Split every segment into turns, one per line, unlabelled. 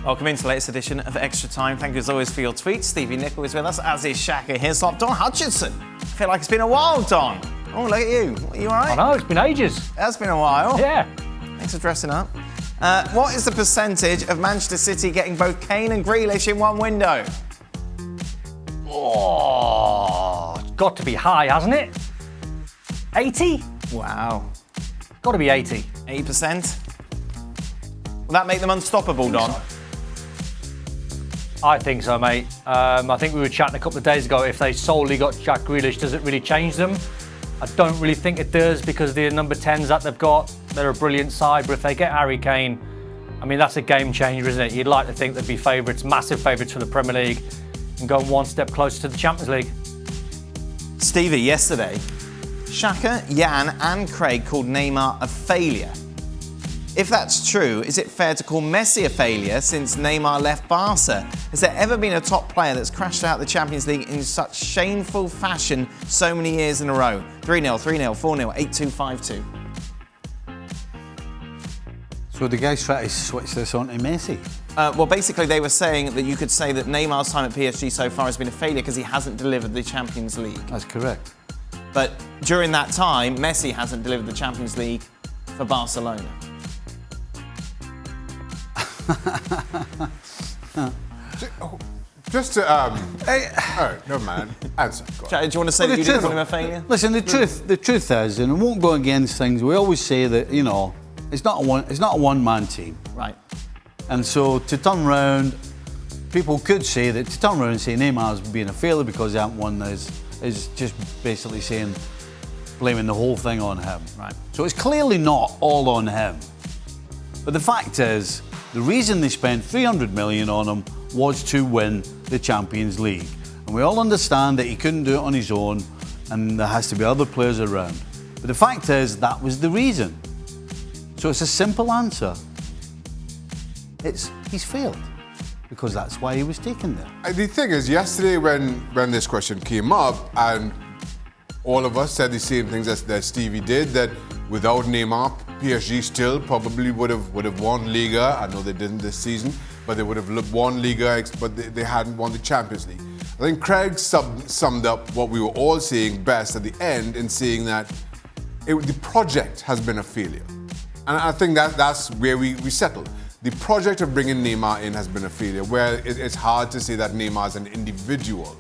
Welcome into the latest edition of Extra Time. Thank you as always for your tweets. Stevie Nicol is with us, as is Shaka Hislop. Don Hutchinson. I feel like it's been a while, Don. Oh, look at you. Are you all right?
I know, it's been ages.
It has been a while.
Yeah.
Thanks for dressing up. What is the percentage of Manchester City getting both Kane and Grealish in one window?
Oh, it's got to be high, hasn't it? 80?
Wow.
Got to be 80.
80%? Will that make them unstoppable, Don?
I think so, mate. I think we were chatting a couple of days ago, if they solely got Jack Grealish, does it really change them? I don't really think it does because the number 10s that they've got, they're a brilliant side. But if they get Harry Kane, I mean, that's a game changer, isn't it? You'd like to think they'd be favourites, massive favourites for the Premier League and go one step closer to the Champions League.
Stevie, yesterday, Shaka, Jan and Craig called Neymar a failure. If that's true, is it fair to call Messi a failure since Neymar left Barca? Has there ever been a top player that's crashed out the Champions League in such shameful fashion so many years in a row? 3-0, 3-0, 4-0, 8-2, 5-2.
So the guys try to switch this on to Messi?
Well, basically they were saying that you could say that Neymar's time at PSG so far has been a failure because he hasn't delivered the Champions League.
That's correct.
But during that time, Messi hasn't delivered the Champions League for Barcelona.
Just to, oh, no man, answer.
Do you want to say that you didn't call him a failure?
Listen, the truth is, and I won't go against things, we always say that, you know, it's not a one-man team.
Right.
And so to turn round, people could say that to turn around and say Neymar's being a failure because he hasn't won is just basically saying, blaming the whole thing on him.
Right.
So it's clearly not all on him. But the fact is, the reason they spent 300 million on him was to win the Champions League. And we all understand that he couldn't do it on his own and there has to be other players around. But the fact is, that was the reason. So it's a simple answer. He's failed. Because that's why he was taken there.
The thing is, yesterday when this question came up, and all of us said the same things that Stevie did, that without Neymar, PSG still probably would have won Liga. I know they didn't this season, but they would have won Liga, but they hadn't won the Champions League. I think Craig summed up what we were all saying best at the end in saying that the project has been a failure. And I think that's where we settled. The project of bringing Neymar in has been a failure, where it's hard to say that Neymar as an individual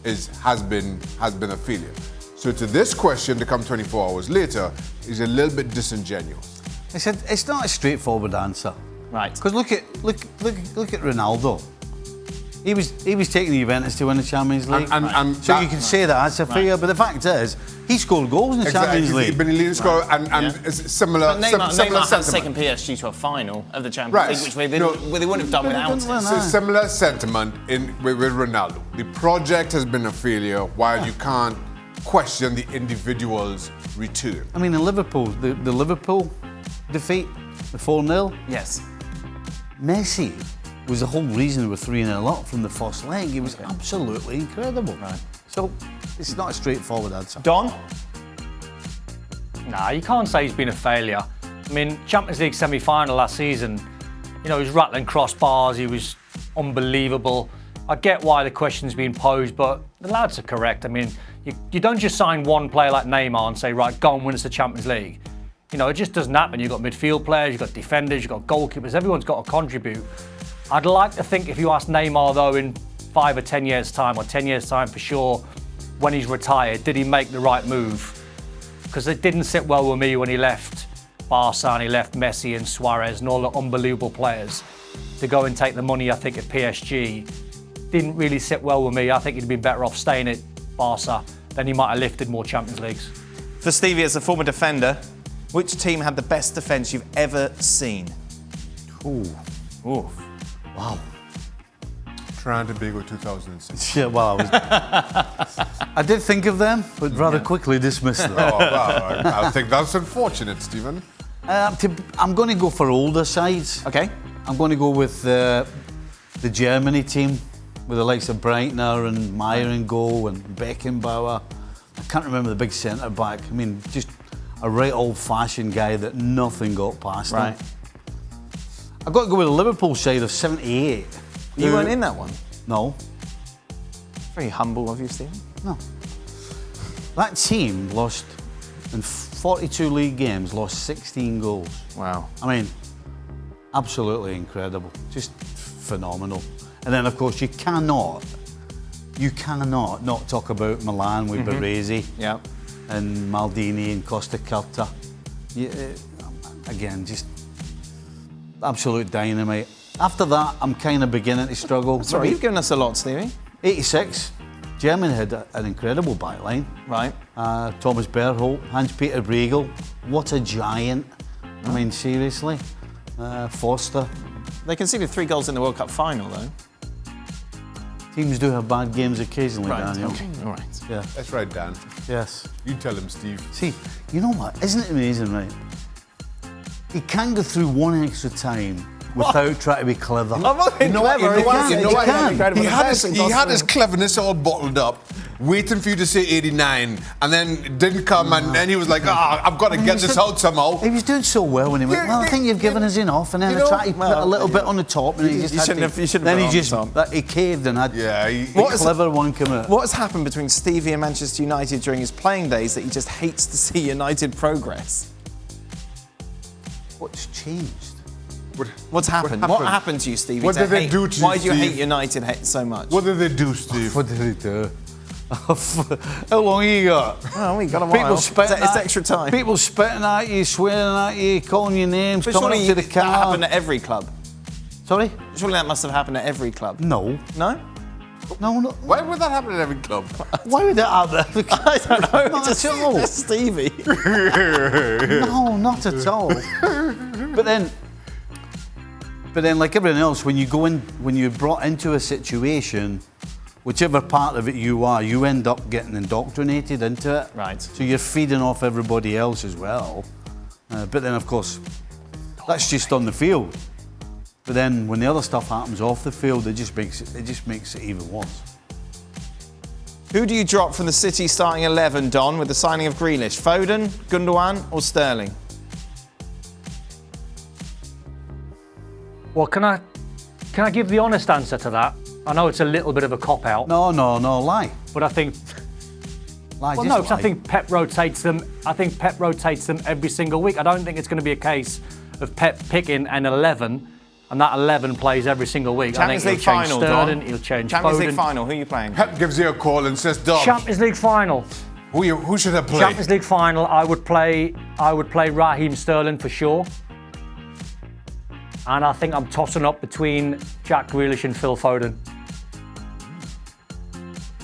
has been a failure. So to this question to come 24 hours later is a little bit disingenuous.
I said it's not a straightforward answer.
Right.
Because look at Ronaldo. He was taking the Juventus to win the Champions League. So you can say that as a failure, but the fact is, he scored goals in the Champions League.
He's been a leading scorer and similar.
But Neymar has taken
sentiment.
PSG to a final of the Champions League, which they wouldn't have done without it.
So similar sentiment with Ronaldo. The project has been a failure, while you can't question the individual's return.
I mean, in Liverpool, the Liverpool defeat, the 4-0.
Yes.
Messi was the whole reason we were 3-0 up from the first leg. It was absolutely incredible.
Right.
So it's not a straightforward answer.
Don?
Nah, you can't say he's been a failure. I mean, Champions League semi-final last season, you know, he was rattling crossbars, he was unbelievable. I get why the question's being posed, but the lads are correct. I mean, you don't just sign one player like Neymar and say, right, go and win us the Champions League. You know, it just doesn't happen. You've got midfield players, you've got defenders, you've got goalkeepers, everyone's got to contribute. I'd like to think if you ask Neymar, though, in 5 or 10 years' time, or 10 years' time for sure, when he's retired, did he make the right move? Because it didn't sit well with me when he left Barca and he left Messi and Suarez and all the unbelievable players to go and take the money, I think, at PSG. Didn't really sit well with me. I think he'd been better off staying at Barca, then he might have lifted more Champions Leagues.
For Stevie, as a former defender, which team had the best defence you've ever seen?
Ooh. Wow.
Trinidad and Tobago 2006.
Yeah, well, I did think of them, but rather quickly dismissed them.
Oh, well, I think that's unfortunate, Stephen.
I'm going to go for older sides.
Okay.
I'm going to go with the Germany team, with the likes of Breitner and Meyer in goal and Beckenbauer. I can't remember the big centre back. I mean, just a right old-fashioned guy that nothing got past him. I've got to go with the Liverpool side of 78.
You weren't in that one.
No,
Very humble of you, Stephen.
no. That team lost, in 42 league games, lost 16 goals.
Wow.
I mean, absolutely incredible. Just phenomenal. And then, of course, you cannot not talk about Milan with Baresi
Yeah.
and Maldini and Costa Curta. Again, just absolute dynamite. After that, I'm kind of beginning to struggle.
Sorry, you've given us a lot, Stevie.
86, Germany had an incredible backline.
Right.
Thomas Berholt, Hans-Peter Briegel, what a giant. I mean, seriously. Forster.
They conceded 3 goals in the World Cup final, though.
Teams do have bad games occasionally, Daniel.
Okay. All right.
Yeah.
That's right, Dan.
Yes.
You tell him, Steve.
See, you know what? Isn't it amazing, right? He can go through one extra time without trying to be clever.
I'm not being clever.
you can.
He had his cleverness all bottled up, waiting for you to say 89, and then didn't come, and then he was like, I've got to get this out somehow.
He was doing so well when he went, well, I think you've given us enough, and then I tried to put a little bit on the top, and he just had to, then he just he caved and had a clever one come out.
What has happened between Stevie and Manchester United during his playing days that he just hates to see United progress?
What's changed?
What's happened? What happened to you, Stevie?
What did they do to you,
Why do you hate
Steve?
United so much?
What did they do, Steve?
What did he do? How long you got?
Oh, we got a while. It's extra time.
People spitting at you, swearing at you, calling you names,
But
coming up to the
that
car.
happened at every club.
Sorry?
Surely that must have happened at every club.
No.
No?
No.
Why would that happen at every club?
Why would that happen?
I don't know.
Not at all.
Just Stevie.
No, not at all. But then, like everything else, when you're brought into a situation, whichever part of it you are, you end up getting indoctrinated into it.
Right.
So you're feeding off everybody else as well. But then, of course, that's just on the field. But then, when the other stuff happens off the field, it just makes it even worse.
Who do you drop from the City starting 11, Don, with the signing of Grealish? Foden, Gundogan, or Sterling?
Well, can I give the honest answer to that? I know it's a little bit of a cop-out.
No, lie.
But I think...
Lie,
Well,
just
no, because
lie.
I think Pep rotates them. I think Pep rotates them every single week. I don't think it's going to be a case of Pep picking an 11 and that 11 plays every single week.
Champions
I
League
think he'll change
final,
Sterling,
Don.
he'll change
Champions
Foden.
League final, who are you playing?
Pep gives you a call and says, Dom,
Champions League final.
who should I play?
Champions League final. I would play Raheem Sterling for sure. And I think I'm tossing up between Jack Grealish and Phil Foden.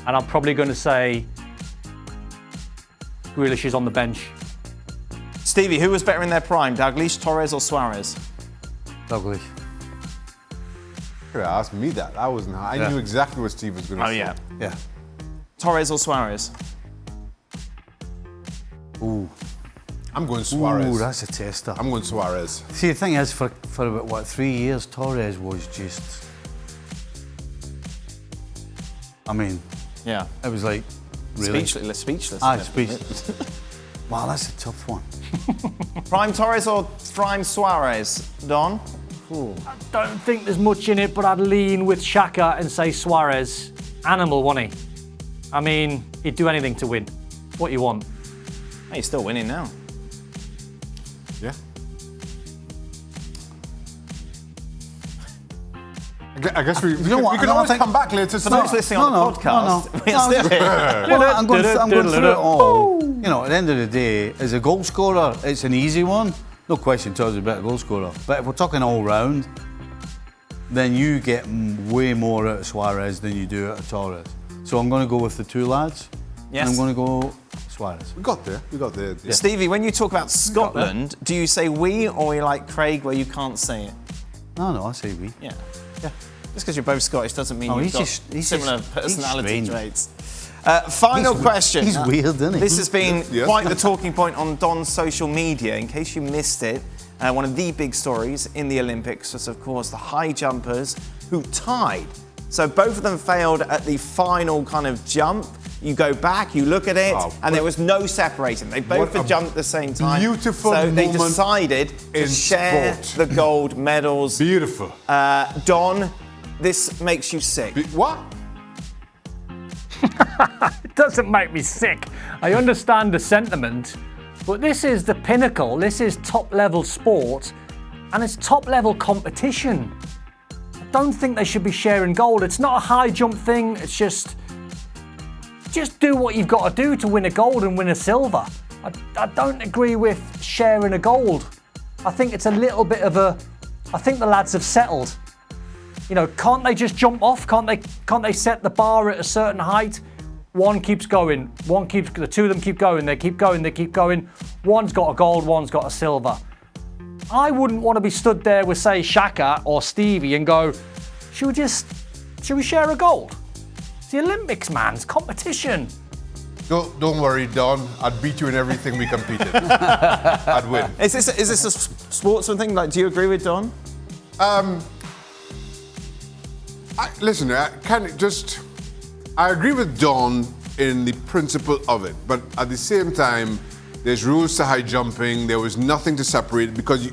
And I'm probably going to say Grealish is on the bench.
Stevie, who was better in their prime, Dalglish, Torres, or Suarez?
Douglas.
You could have asked me that. I wasn't. I knew exactly what Steve was going to say.
Yeah.
Torres or Suarez?
Ooh.
I'm going Suarez.
Ooh, that's a tester.
I'm going Suarez.
See, the thing is, for about, 3 years, Torres was just... I mean,
Yeah.
it was like, really?
Speechless.
Aye, speechless. Wow, that's a tough one.
Prime Torres or prime Suarez, Don?
Don't think there's much in it, but I'd lean with Xhaka and say Suarez. Animal, wasn't he? I mean, he'd do anything to win. What you want?
Hey, you're still winning now.
Yeah. I guess we can always come back later.
For those listening on the podcast, we are still here.
Well, I'm going through it all. You know, at the end of the day, as a goal scorer, it's an easy one. No question, Torres is a better goal scorer. But if we're talking all round, then you get way more out of Suarez than you do out of Torres. So I'm going to go with the two lads.
Yes.
And I'm going to go Suarez.
We got there. Yeah.
Stevie, when you talk about Scotland, do you say we or you like Craig where you can't say it?
No, I say we.
Yeah. Just because you're both Scottish doesn't mean you've got similar personality traits. Final question.
He's weird, isn't he?
This has been
Yes.
quite the talking point on Don's social media. In case you missed it, one of the big stories in the Olympics was, of course, the high jumpers who tied. So both of them failed at the final kind of jump. You go back, you look at it,
Oh,
and there was no separating. They both
What
had
a
jumped at the same time.
beautiful
So they
moment
decided to
in
share
sport.
the gold medals.
Beautiful.
Don, this makes you sick.
What?
It doesn't make me sick. I understand the sentiment, but this is the pinnacle. This is top-level sport, and it's top-level competition. I don't think they should be sharing gold. It's not a high jump thing. It's just do what you've got to do to win a gold and win a silver. I don't agree with sharing a gold. I think it's a little bit of a. I think the lads have settled. You know, can't they just jump off? Can't they set the bar at a certain height? One keeps going. The two of them keep going. They keep going. One's got a gold. One's got a silver. I wouldn't want to be stood there with, say, Shaka or Stevie and go, should we share a gold? It's the Olympics, man. It's competition.
Don't worry, Don. I'd beat you in everything we competed. I'd win.
Is this a sportsman thing? Like, do you agree with Don?
Listen, I agree with Don in the principle of it, but at the same time, there's rules to high jumping. There was nothing to separate because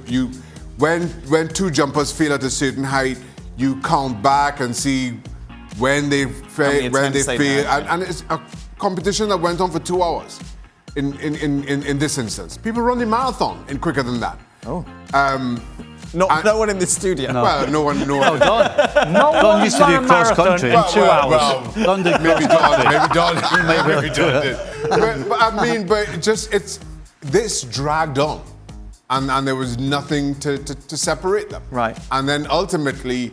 when two jumpers fail at a certain height, you count back and see when they fail, and it's a competition that went on for 2 hours. In this instance, people run the marathon in quicker than that.
Oh. No one in the studio.
No. Well, no one.
No, Don.
No
Don
one
used to
ran
do
a
cross
marathon
country.
in 2 hours.
Well,
Don did
maybe
cross country.
Don.
Maybe Don
did. But I mean, it's this dragged on, and there was nothing to separate them.
Right.
And then ultimately,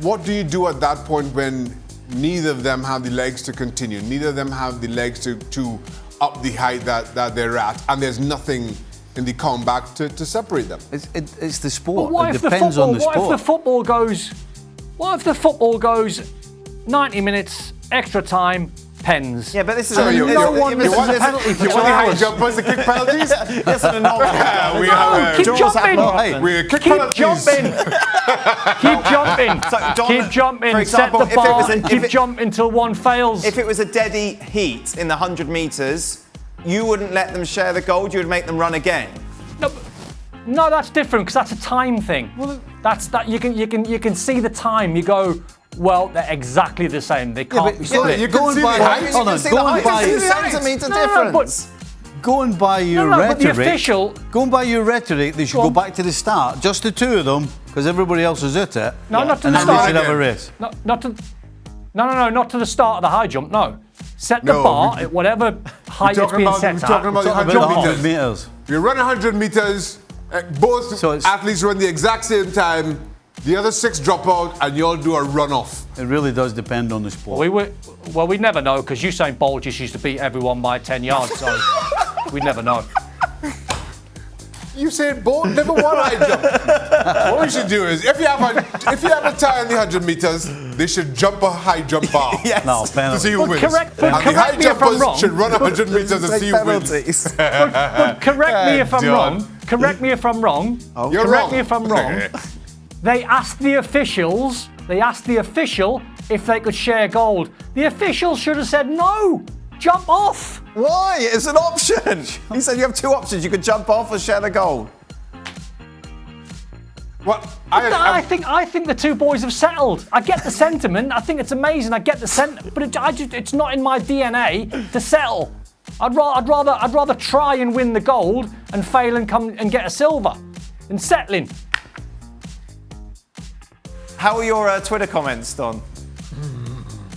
what do you do at that point when neither of them have the legs to continue? Neither of them have the legs to up the height that they're at, and there's nothing in the comeback to separate them.
It's the
But
sport.
what
It
if the
depends
football?
on the
What
sport.
if the football goes? What if the football goes 90 minutes extra time? Pens.
Yeah, but this is
So
a,
you
this-
no
this-
one
this-
misses a
this-
penalty for
You
2
want the high
hours.
jumpers to kick penalties?
That's an anomaly.
We
No,
have
keep
draws
jumping.
happen
Hey,
often.
we kick
Keep
penalties.
jumping. Keep jumping.
So, Don,
Keep jumping.
for example,
Set the
if it
bar
was a-
and
if
keep
it-
jumping until one fails.
If it was a deady heat in the 100 meters, you wouldn't let them share the gold. You would make them run again.
No, that's different because that's a time thing. That's that you can see the time. You go, well, they're exactly the same. They can't be split.
you can
Going
see
by
the
height.
height.
Hold on,
You can see the
going
height,
by
you can see the centimetre
No, no,
difference.
going by your
No, but the
rhetoric.
official-
Going by your rhetoric, they should
Go
go
on.
back to the start. Just the two of them, because everybody else is at it.
No, not to
and
the
then they
start.
should have a race.
Not to the start of the high jump. No, set the
No,
bar
we-
at whatever height it's
talking
being
about-
set
we're
at.
talking about the
Talking
100
about the
meters.
100 meters.
You run 100 meters, both
So it's-
athletes run the exact same time, the other 6 drop out, and you all do a run-off.
It really does depend on the sport.
We never know because Usain Bolt just used to beat everyone by 10 yards, so we never know.
You said Bolt never won high jump. What we should do is, if you have a tie in the 100 meters, they should jump a high jump bar.
Yes.
No,
To
penalty.
see who
But
wins.
correct- but
and the
correct
high
me if I'm
jumpers
wrong.
should run 100 meters and
Take
see who wins.
penalties.
But correct me if I'm
John.
wrong. Correct me if I'm wrong.
You're
correct
wrong.
me if I'm wrong. They asked the officials. They asked the official if they could share gold. The official should have said no. Jump off.
Why? It's an option. He said you have 2 options. You could jump off or share the gold.
Well,
I think the two boys have settled. I get the sentiment. I think it's amazing. I get the sentiment, but it's not in my DNA to settle. I'd rather try and win the gold and fail and come and get a silver than settling.
How are your Twitter comments, Don?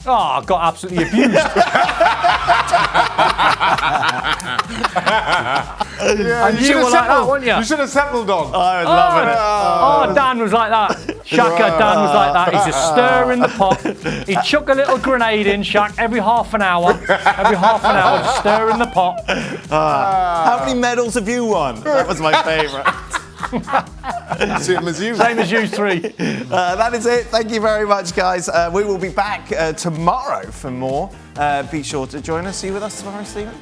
Oh, I got absolutely abused.
yeah,
And you were like that, weren't you?
You should have settled on.
I would love it.
Oh, Dan was like that. Shaka, Dan was like that. He's just stirring the pot. He chuck a little grenade in, Shaq, every half an hour. Every half an hour, just stirring the pot.
How many medals have you won? That was my favourite.
Same as you.
Same as you three.
That is it. Thank you very much, guys. We will be back tomorrow for more. Be sure to join us. Are you with us tomorrow, Stephen?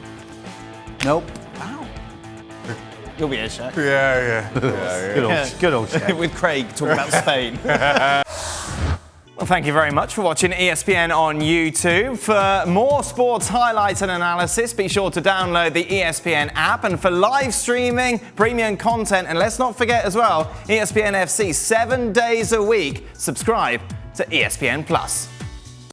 Nope.
Wow. You'll be here, Shaq.
Yeah.
Good old shit.
With Craig talking about Spain. Well, thank you very much for watching ESPN on YouTube. For more sports highlights and analysis, be sure to download the ESPN app. And for live streaming, premium content, and let's not forget as well, ESPN FC 7 days a week. Subscribe to ESPN Plus.